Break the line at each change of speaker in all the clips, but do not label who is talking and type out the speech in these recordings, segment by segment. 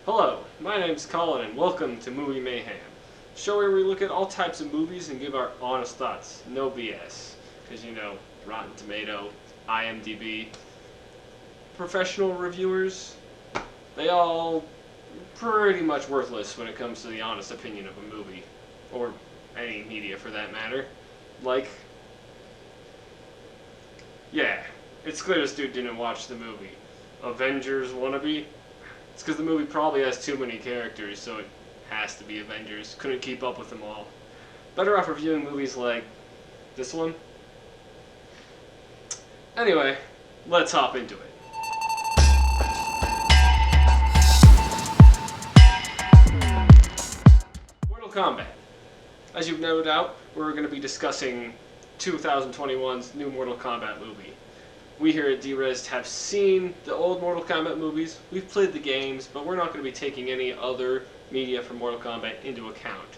Hello, my name's Colin and welcome to Movie Mayhem, a show where we look at all types of movies and give our honest thoughts, no BS. Because Rotten Tomato, IMDb, professional reviewers, they all pretty much worthless when it comes to the honest opinion of a movie, or any media for that matter. Yeah, it's clear this dude didn't watch the movie. Avengers wannabe? It's because the movie probably has too many characters, so it has to be Avengers. Couldn't keep up with them all. Better off reviewing movies like this one. Anyway, let's hop into it. Mortal Kombat. As you've no doubt, we're going to be discussing 2021's new Mortal Kombat movie. We here at DeRezzed have seen the old Mortal Kombat movies, we've played the games, but we're not going to be taking any other media from Mortal Kombat into account.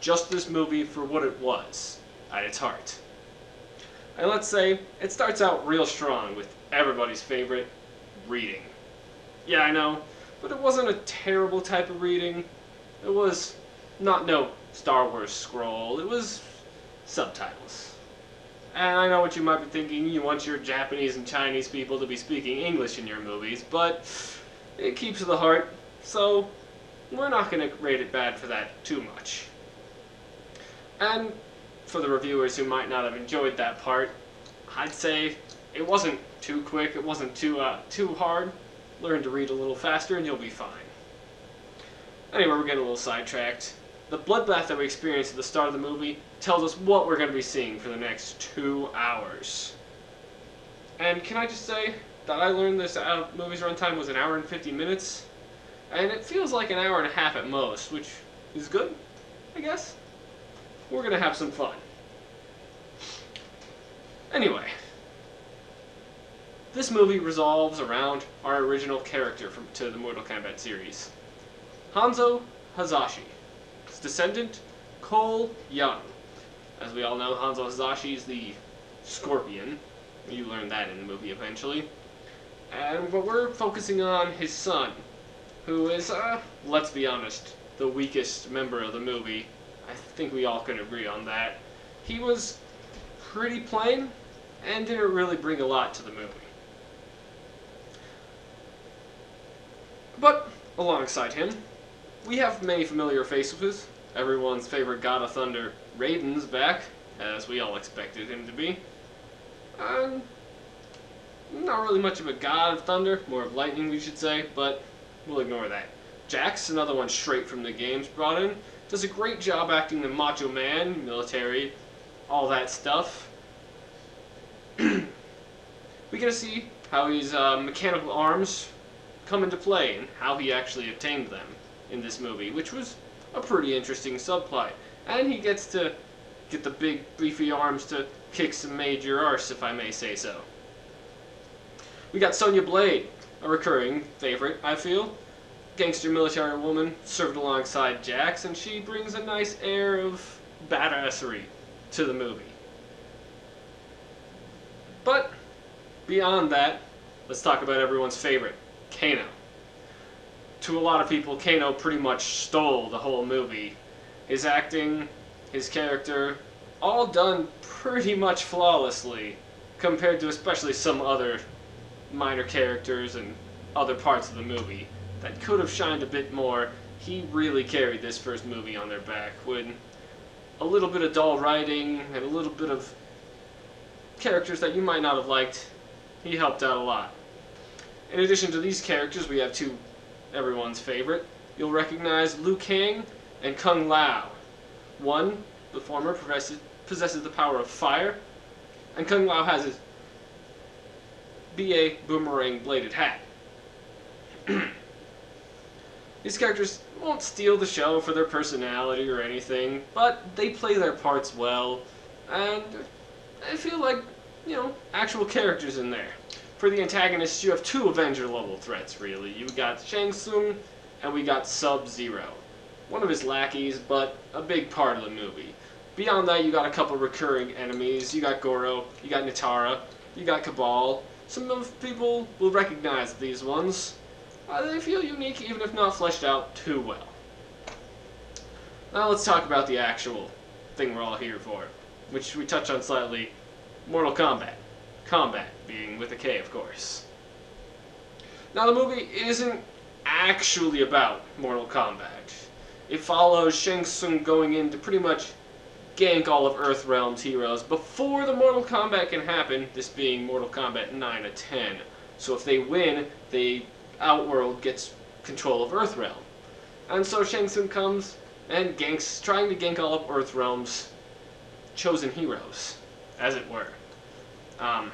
Just this movie for what it was, at its heart. And let's say, it starts out real strong with everybody's favorite, reading. Yeah, I know, but it wasn't a terrible type of reading. It was not no Star Wars scroll, it was subtitles. And I know what you might be thinking, you want your Japanese and Chinese people to be speaking English in your movies, but it keeps to the heart, so we're not going to rate it bad for that too much. And for the reviewers who might not have enjoyed that part, I'd say it wasn't too quick, it wasn't too hard. Learn to read a little faster and you'll be fine. Anyway, we're getting a little sidetracked. The bloodbath that we experienced at the start of the movie tells us what we're going to be seeing for the next 2 hours. And can I just say that I learned this movie's runtime was 1 hour and 50 minutes, and it feels like 1 hour and a half at most, which is good, I guess. We're going to have some fun. Anyway, this movie revolves around our original character to the Mortal Kombat series, Hanzo Hazashi. His descendant, Cole Young. As we all know, Hanzo Hazashi is the Scorpion. You learn that in the movie eventually. But we're focusing on his son, who is, let's be honest, the weakest member of the movie. I think we all can agree on that. He was pretty plain, and didn't really bring a lot to the movie. But, alongside him, we have many familiar faces. Everyone's favorite God of Thunder, Raiden's back, as we all expected him to be. Not really much of a God of Thunder, more of lightning we should say, but we'll ignore that. Jax, another one straight from the games brought in, does a great job acting the macho man, military, all that stuff. We get to see how his mechanical arms come into play and how he actually obtained them in this movie, which was a pretty interesting subplot. And he gets to get the big beefy arms to kick some major arse, if I may say so. We got Sonya Blade, a recurring favorite, I feel. Gangster military woman, served alongside Jax, and she brings a nice air of badassery to the movie. But, beyond that, let's talk about everyone's favorite, Kano. To a lot of people, Kano pretty much stole the whole movie. His acting, his character, all done pretty much flawlessly, compared to especially some other minor characters and other parts of the movie that could have shined a bit more. He really carried this first movie on their back, with a little bit of dull writing and a little bit of characters that you might not have liked. He helped out a lot. In addition to these characters, we have two everyone's favorite. You'll recognize Liu Kang and Kung Lao. One, the former, possesses the power of fire, and Kung Lao has his BA boomerang bladed hat. These characters won't steal the show for their personality or anything, but they play their parts well, and I feel like, actual characters in there. For the antagonists, you have two Avenger-level threats, really. You got Shang Tsung, and we got Sub-Zero. One of his lackeys, but a big part of the movie. Beyond that, you got a couple recurring enemies. You got Goro, you got Nitara, you got Cabal. Some of people will recognize these ones. they feel unique even if not fleshed out too well. Now let's talk about the actual thing we're all here for, which we touched on slightly, Mortal Kombat. Combat being with a K, of course. Now the movie isn't actually about Mortal Kombat. It follows Shang Tsung going in to pretty much gank all of Earthrealm's heroes before the Mortal Kombat can happen, this being Mortal Kombat 9 of 10. So if they win, the Outworld gets control of Earthrealm. And so Shang Tsung comes and trying to gank all of Earthrealm's chosen heroes, as it were. And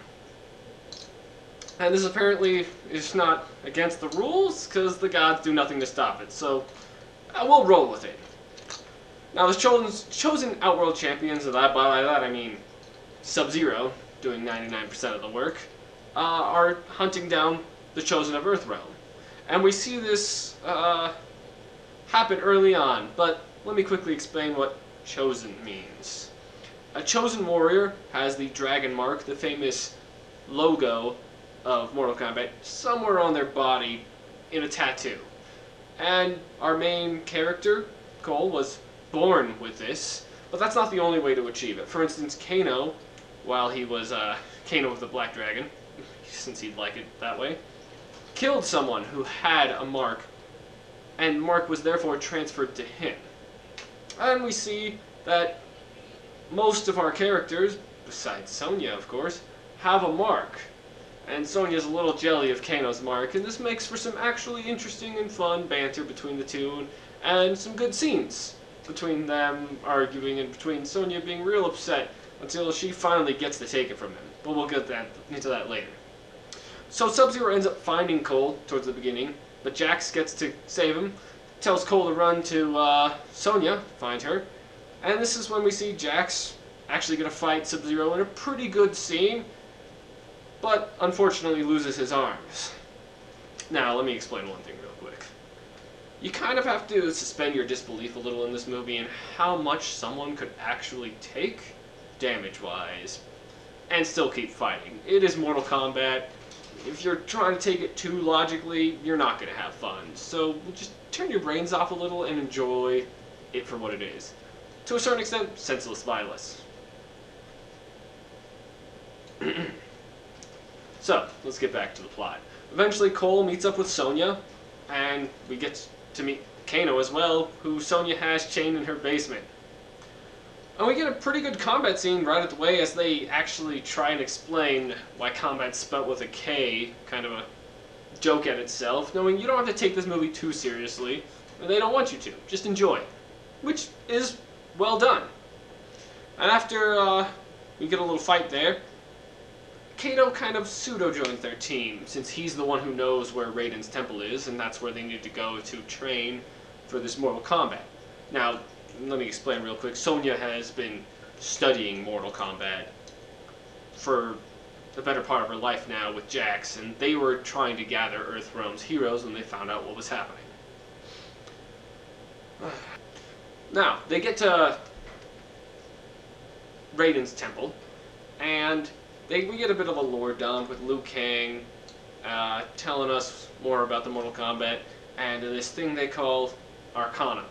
this apparently is not against the rules, because the gods do nothing to stop it, so we'll roll with it. Now the chosen Outworld champions, and by that I mean Sub-Zero, doing 99% of the work, are hunting down the chosen of Earthrealm. And we see this happen early on, but let me quickly explain what chosen means. A chosen warrior has the dragon mark, the famous logo of Mortal Kombat, somewhere on their body in a tattoo. And our main character, Cole, was born with this, but that's not the only way to achieve it. For instance, Kano, while he was Kano of the Black Dragon, since he'd like it that way, killed someone who had a mark, and mark was therefore transferred to him. And we see that most of our characters, besides Sonya of course, have a mark. And Sonya's a little jelly of Kano's mark, and this makes for some actually interesting and fun banter between the two, and some good scenes between them arguing and between Sonya being real upset until she finally gets to take it from him. But we'll get into that later. So Sub-Zero ends up finding Cole towards the beginning, but Jax gets to save him, tells Cole to run to Sonya, find her, and this is when we see Jax actually going to fight Sub-Zero in a pretty good scene, but unfortunately loses his arms. Now, let me explain one thing real quick. You kind of have to suspend your disbelief a little in this movie and how much someone could actually take, damage-wise, and still keep fighting. It is Mortal Kombat. If you're trying to take it too logically, you're not going to have fun. So just turn your brains off a little and enjoy it for what it is. To a certain extent, senseless violence. So, let's get back to the plot. Eventually, Cole meets up with Sonya, and we get to meet Kano as well, who Sonya has chained in her basement. And we get a pretty good combat scene right at the way as they actually try and explain why combat's spelt with a K, kind of a joke at itself, knowing you don't have to take this movie too seriously, and they don't want you to. Just enjoy it. Which is well done. And after we get a little fight there, Kato kind of pseudo-joins their team, since he's the one who knows where Raiden's temple is, and that's where they need to go to train for this Mortal Kombat. Now, let me explain real quick. Sonya has been studying Mortal Kombat for the better part of her life now with Jax, and they were trying to gather Earthrealm's heroes when they found out what was happening. Now, they get to Raiden's temple, and we get a bit of a lore dump with Liu Kang telling us more about the Mortal Kombat and this thing they call Arcana,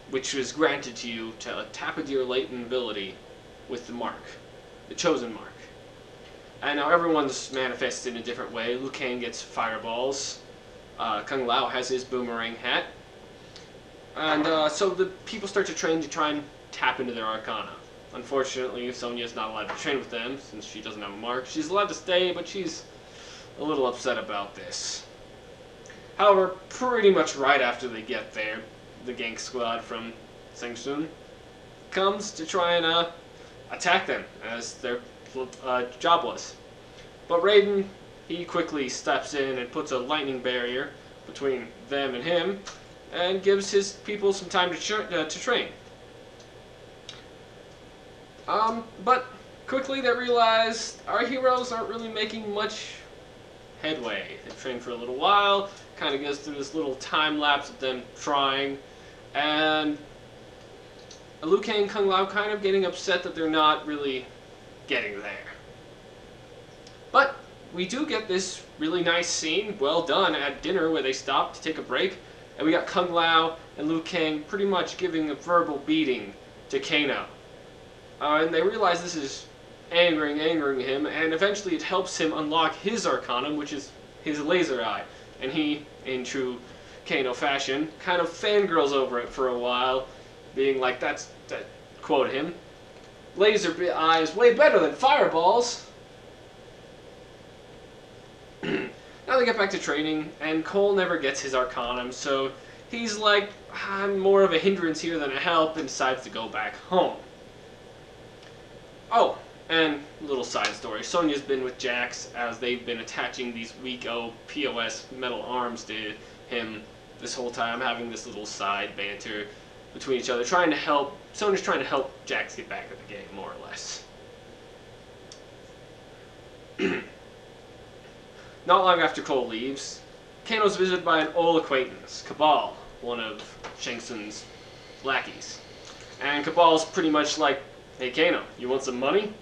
which was granted to you to tap into your latent ability with the mark, the chosen mark. And now everyone's manifested in a different way. Liu Kang gets fireballs, Kung Lao has his boomerang hat, and so the people start to train to try and tap into their Arcana. Unfortunately, Sonya's not allowed to train with them since she doesn't have a mark. She's allowed to stay, but she's a little upset about this. However, pretty much right after they get there, the gank squad from Shang Tsung comes to try and attack them, as their job was. But Raiden, he quickly steps in and puts a lightning barrier between them and him, and gives his people some time to train. But quickly they realize our heroes aren't really making much headway. They train for a little while, kind of goes through this little time lapse of them trying, and Liu Kang and Kung Lao kind of getting upset that they're not really getting there. But we do get this really nice scene, well done, at dinner where they stop to take a break, and we got Kung Lao and Liu Kang pretty much giving a verbal beating to Kano. And they realize this is angering him, and eventually it helps him unlock his Arcanum, which is his laser eye. And he, in true Kano fashion, kind of fangirls over it for a while, being like, that quote him, laser eye is way better than fireballs. Now they get back to training, and Cole never gets his Arcanum, so he's like, I'm more of a hindrance here than a help, and decides to go back home. Oh, and little side story. Sonya's been with Jax as they've been attaching these weak-o POS metal arms to him this whole time, having this little side banter between each other, Sonya's trying to help Jax get back at the game, more or less. Not long after Cole leaves, Kano's visited by an old acquaintance, Cabal, one of Shang Tsung's lackeys. And Cabal's pretty much like, hey Kano, you want some money?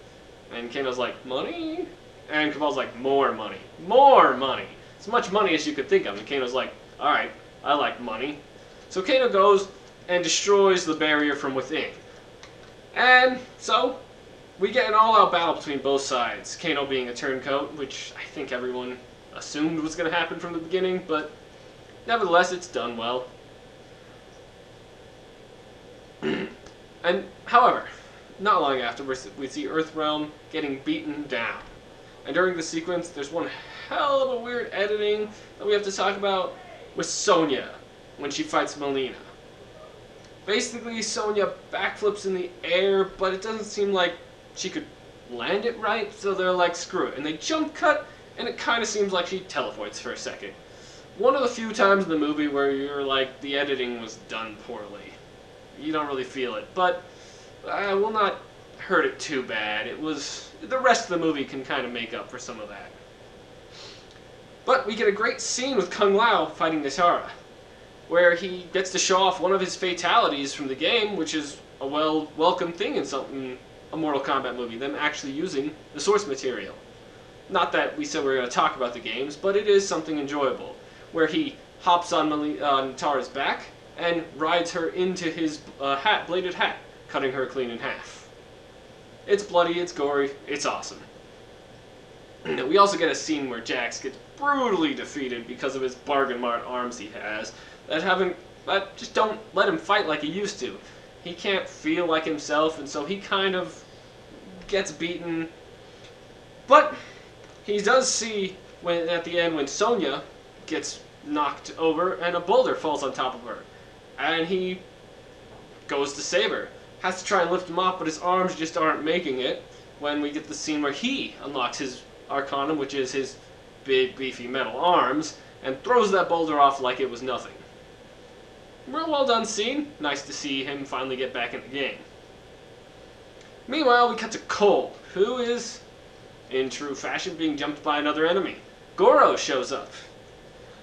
And Kano's like, money? And Cabal's like, more money. More money! As much money as you could think of. And Kano's like, alright, I like money. So Kano goes and destroys the barrier from within. And so, we get an all-out battle between both sides. Kano being a turncoat, which I think everyone assumed was going to happen from the beginning, but nevertheless, it's done well. And, however, not long afterwards, we see Earthrealm getting beaten down. And during the sequence, there's one hell of a weird editing that we have to talk about with Sonya when she fights Melina. Basically, Sonya backflips in the air, but it doesn't seem like she could land it right, so they're like, screw it. And they jump cut, and it kind of seems like she teleports for a second. One of the few times in the movie where you're like, the editing was done poorly. You don't really feel it, but I will not hurt it too bad. It was, the rest of the movie can kind of make up for some of that. But we get a great scene with Kung Lao fighting Nitara, where he gets to show off one of his fatalities from the game, which is a welcome thing in a Mortal Kombat movie, them actually using the source material. Not that we said we were going to talk about the games, but it is something enjoyable, where he hops on Nitara's back and rides her into his bladed hat, cutting her clean in half. It's bloody, it's gory, it's awesome. We also get a scene where Jax gets brutally defeated because of his bargain mart arms he has, that just don't let him fight like he used to. He can't feel like himself, and so he kind of gets beaten. But he does see at the end when Sonya gets knocked over and a boulder falls on top of her. And he goes to save her. Has to try and lift him off, but his arms just aren't making it. When we get the scene where he unlocks his Arcanum, which is his big, beefy metal arms, and throws that boulder off like it was nothing. Real well done scene. Nice to see him finally get back in the game. Meanwhile, we cut to Cole, who is, in true fashion, being jumped by another enemy. Goro shows up.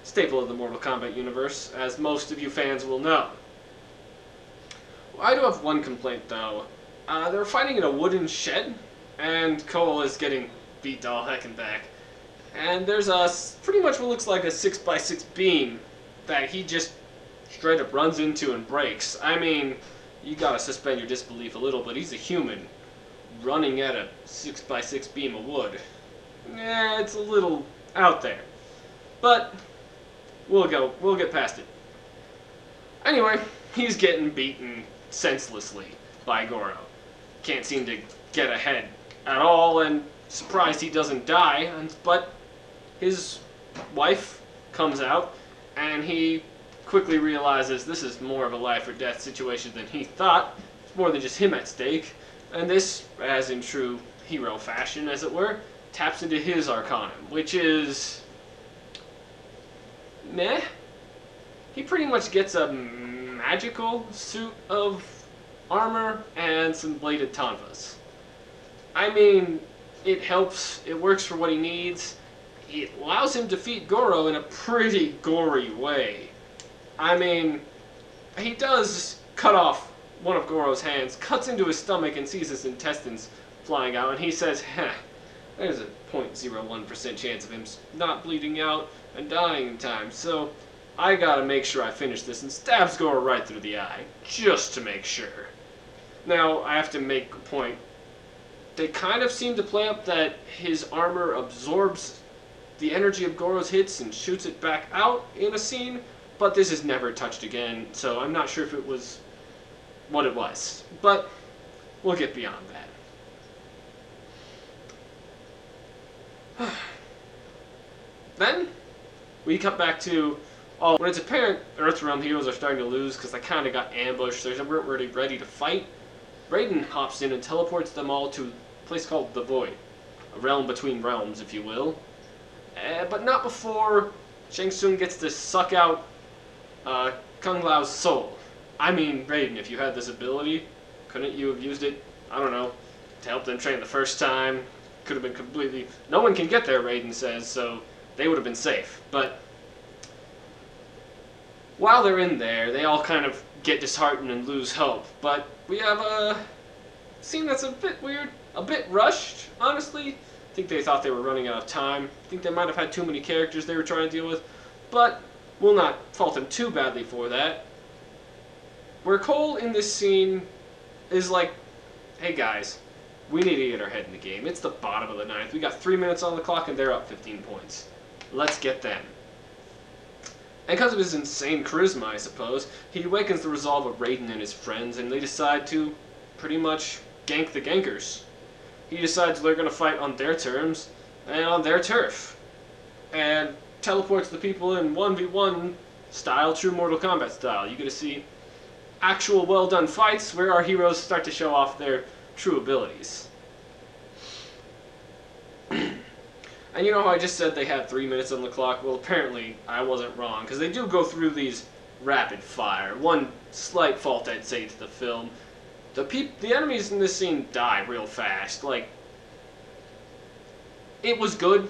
Staple of the Mortal Kombat universe, as most of you fans will know. I do have one complaint, though. They're fighting in a wooden shed, and Cole is getting beat to all heck and back. And there's pretty much what looks like a 6x6 beam that he just straight up runs into and breaks. I mean, you gotta suspend your disbelief a little, but he's a human running at a 6x6 beam of wood. Yeah, it's a little out there. But we'll get past it. Anyway, he's getting beaten senselessly by Goro. Can't seem to get ahead at all, and surprised he doesn't die, but his wife comes out, and he quickly realizes this is more of a life or death situation than he thought. It's more than just him at stake, and this, as in true hero fashion, as it were, taps into his Arcanum, which is meh. He pretty much gets a magical suit of armor and some bladed tonfas. I mean, it helps, it works for what he needs. It allows him to defeat Goro in a pretty gory way. I mean, he does cut off one of Goro's hands, cuts into his stomach and sees his intestines flying out, and he says, there's a 0.01% chance of him not bleeding out and dying in time. So I gotta make sure I finish this and stabs Goro right through the eye, just to make sure. Now, I have to make a point. They kind of seem to play up that his armor absorbs the energy of Goro's hits and shoots it back out in a scene, but this is never touched again, so I'm not sure if it was what it was. But we'll get beyond that. Then, we cut back to, when it's apparent Earthrealm heroes are starting to lose because they kind of got ambushed, they weren't really ready to fight, Raiden hops in and teleports them all to a place called the Void. A realm between realms, if you will. But not before Shang Tsung gets to suck out Kung Lao's soul. I mean, Raiden, if you had this ability, couldn't you have used it, I don't know, to help them train the first time? Could have been completely... No one can get there, Raiden says, so they would have been safe. But while they're in there, they all kind of get disheartened and lose hope. But we have a scene that's a bit weird, a bit rushed, honestly. I think they thought they were running out of time. I think they might have had too many characters they were trying to deal with. But we'll not fault them too badly for that. Where Cole in this scene is like, hey guys, we need to get our head in the game. It's the bottom of the ninth. We got 3 minutes on the clock and they're up 15 points. Let's get them. And because of his insane charisma, I suppose, he awakens the resolve of Raiden and his friends, and they decide to pretty much gank the gankers. He decides they're going to fight on their terms and on their turf. And teleports the people in 1v1 style, true Mortal Kombat style. You get to see actual well-done fights where our heroes start to show off their true abilities. And you know how I just said they had 3 minutes on the clock? Well, apparently I wasn't wrong, because they do go through these rapid fire. One slight fault I'd say to the film, the enemies in this scene die real fast. Like, it was good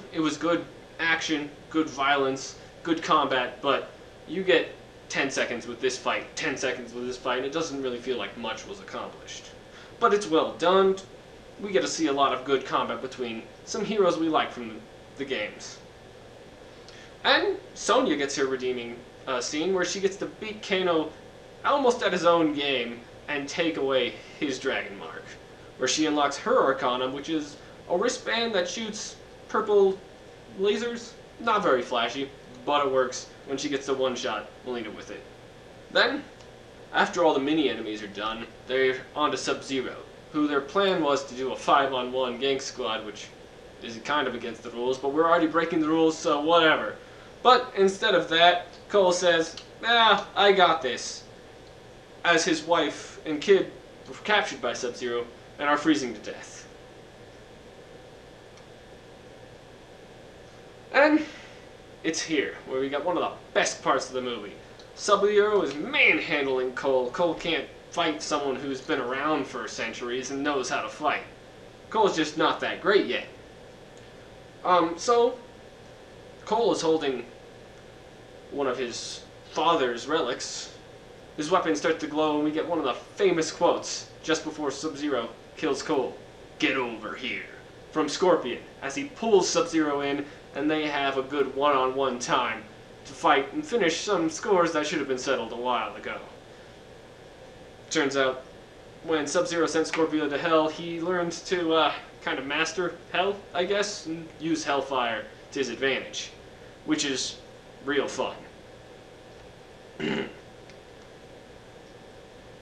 action, good violence, good combat, but you get 10 seconds with this fight, 10 seconds with this fight, and it doesn't really feel like much was accomplished. But it's well done. We get to see a lot of good combat between some heroes we like from the games. And Sonya gets her redeeming scene where she gets to beat Kano almost at his own game and take away his dragon mark, where she unlocks her Arcanum, which is a wristband that shoots purple lasers. Not very flashy, but it works when she gets the one-shot Melina with it. Then, after all the mini-enemies are done, they're on to Sub-Zero, who their plan was to do a 5-on-1 gank squad, which is kind of against the rules, but we're already breaking the rules, so whatever. But instead of that, Cole says, I got this, as his wife and kid were captured by Sub-Zero and are freezing to death. And it's here, where we got one of the best parts of the movie. Sub-Zero is manhandling Cole. Cole can't fight someone who's been around for centuries and knows how to fight. Cole's just not that great yet. So Cole is holding one of his father's relics. His weapon starts to glow, and we get one of the famous quotes just before Sub-Zero kills Cole. "Get over here," from Scorpion, as he pulls Sub-Zero in, and they have a good one-on-one time to fight and finish some scores that should have been settled a while ago. Turns out, when Sub-Zero sent Scorpio to Hell, he learned to kind of master Hell, I guess, and use Hellfire to his advantage, which is real fun.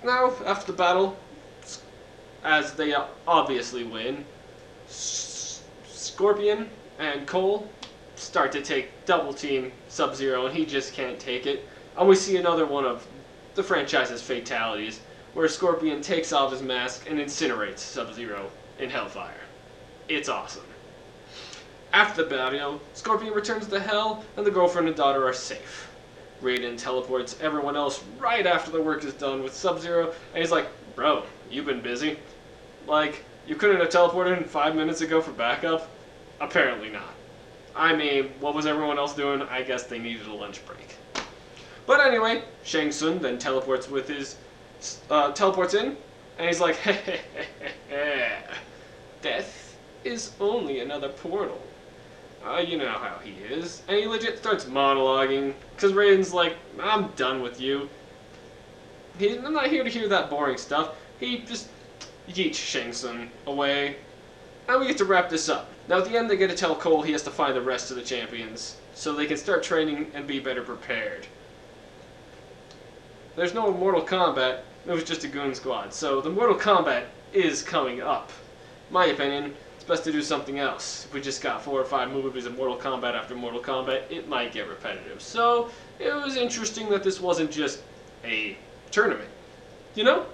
Now, after the battle, as they obviously win, Scorpion and Cole start to take double team Sub-Zero, and he just can't take it. And we see another one of the franchise's fatalities, where Scorpion takes off his mask and incinerates Sub-Zero in Hellfire. It's awesome. After the battle, Scorpion returns to Hell, and the girlfriend and daughter are safe. Raiden teleports everyone else right after the work is done with Sub-Zero, and he's like, "Bro, you've been busy? Like, you couldn't have teleported in 5 minutes ago for backup?" Apparently not. I mean, what was everyone else doing? I guess they needed a lunch break. But anyway, Shang Tsung then teleports with his teleports in, and he's like, "Death, is only another portal. You know how he is. And he legit starts monologuing, because Raiden's like, I'm done with you. I'm not here to hear that boring stuff. He just yeets Shang Tsung away. And we get to wrap this up. Now at the end they get to tell Cole he has to find the rest of the champions, so they can start training and be better prepared. There's no Mortal Kombat, it was just a goon squad, so the Mortal Kombat is coming up. In my opinion, it's best to do something else. If we just got 4 or 5 movies of Mortal Kombat after Mortal Kombat, it might get repetitive. So it was interesting that this wasn't just a tournament, you know?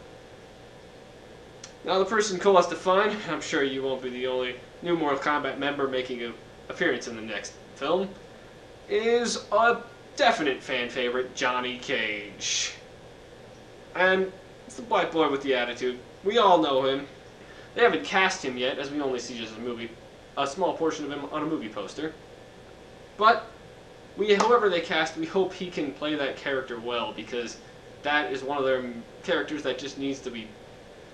Now the person Cole has to find, I'm sure you won't be the only new Mortal Kombat member making an appearance in the next film, is a definite fan favorite, Johnny Cage. And it's the black boy with the attitude. We all know him. They haven't cast him yet, as we only see just a small portion of him on a movie poster. But however they cast, we hope he can play that character well, because that is one of their characters that just needs to be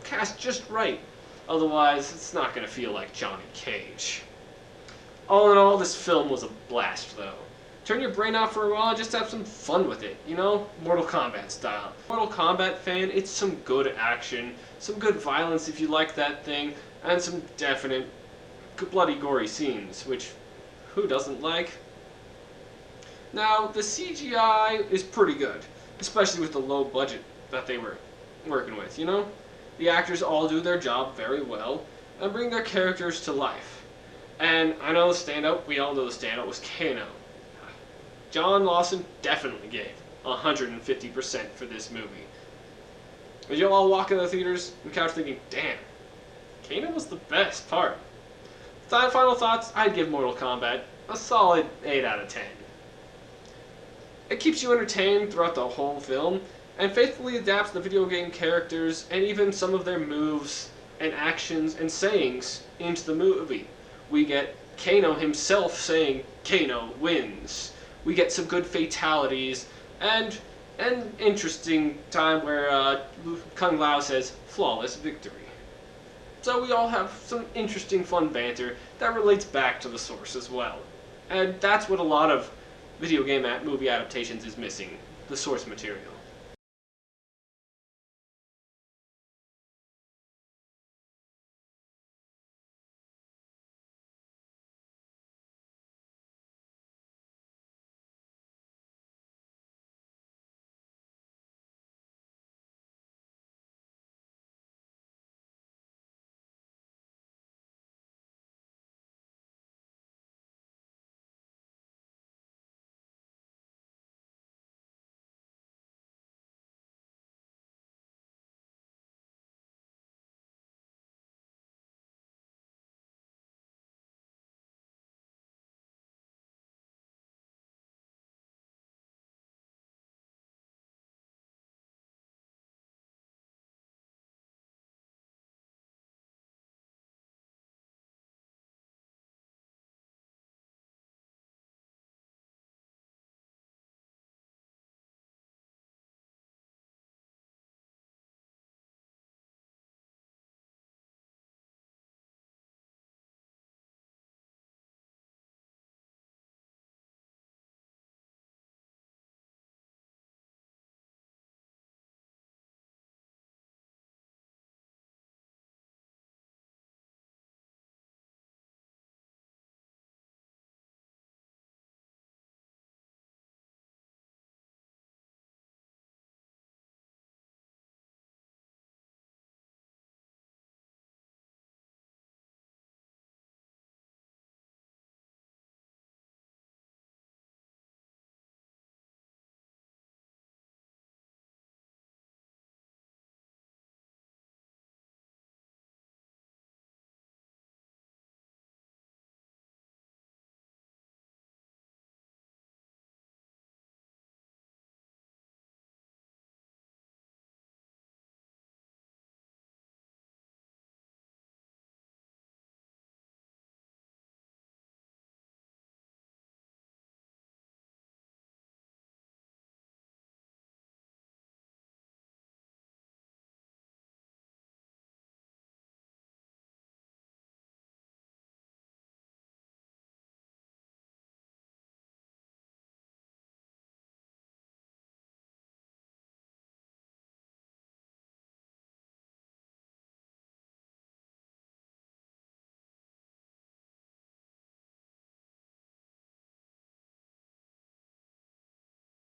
cast just right. Otherwise, it's not going to feel like Johnny Cage. All in all, this film was a blast, though. Turn your brain off for a while and just have some fun with it, you know? Mortal Kombat style. Mortal Kombat fan, it's some good action, some good violence if you like that thing, and some definite bloody gory scenes, which who doesn't like? Now, the CGI is pretty good, especially with the low budget that they were working with, you know? The actors all do their job very well and bring their characters to life. And I know the standout, we all know the standout was Kano. John Lawson definitely gave 150% for this movie. But you'll all walk in the theaters and couch thinking, damn, Kano was the best part. Final thoughts, I'd give Mortal Kombat a solid 8 out of 10. It keeps you entertained throughout the whole film, and faithfully adapts the video game characters and even some of their moves and actions and sayings into the movie. We get Kano himself saying, Kano wins. We get some good fatalities, and an interesting time where Kung Lao says, flawless victory. So we all have some interesting fun banter that relates back to the source as well. And that's what a lot of video game movie adaptations is missing, the source material.